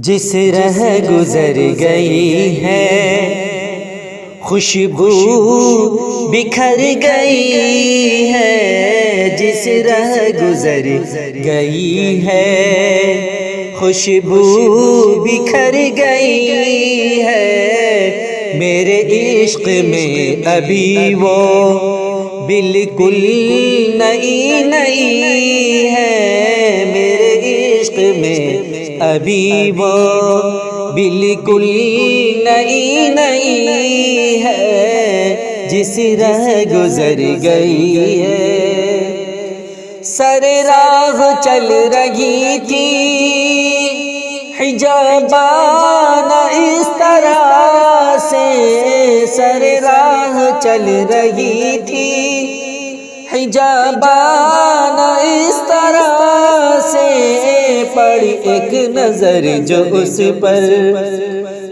جس رہ گزر گئی ہے خوشبو بکھر گئی ہے، جس رہ گزر گئی ہے خوشبو بکھر گئی ہے، میرے عشق میں ابھی وہ بالکل نئی نئی ہے، میرے عشق میں ابھی وہ بالکل نئی نئی ہے، جس رہ گزر گئی ہے۔ سر راہ چل رہی تھی حجابان اس طرح سے، سر راہ چل رہی تھی حجابان اس طرح سے، پڑی ایک نظر جو اس پر،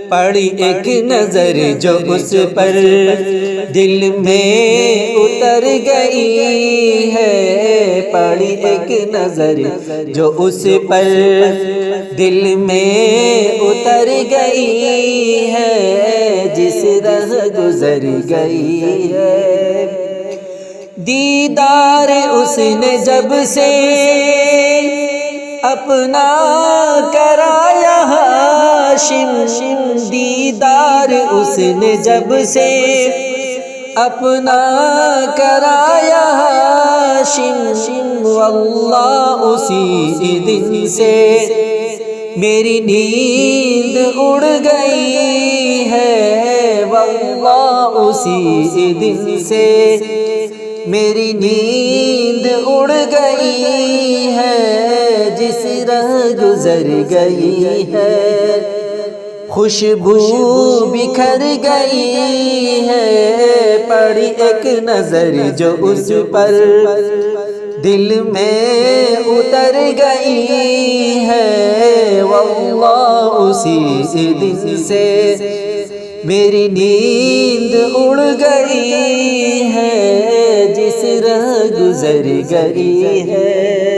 پڑی ایک نظر جو اس پر دل میں اتر گئی ہے، پڑی ایک نظر جو اس پر دل میں اتر گئی ہے، جس رہ گزر گئی ہے۔ دیدار اس نے جب سے اپنا کرایا ہاشم، دیدار اس نے جب سے اپنا کرایا ہاشم، واللہ اسی دن سے میری نیند اڑ گئی ہے، واللہ اسی دن سے میری نیند اڑ گئی ہے، جس رہ گزر گئی ہے۔ خوشبو بکھر گئی ہے، پڑی ایک نظر جو اس پر دل میں اتر گئی ہے، واللہ اسی دن سے میری نیند اڑ گئی ہے، جس رہ گزر گئی ہے۔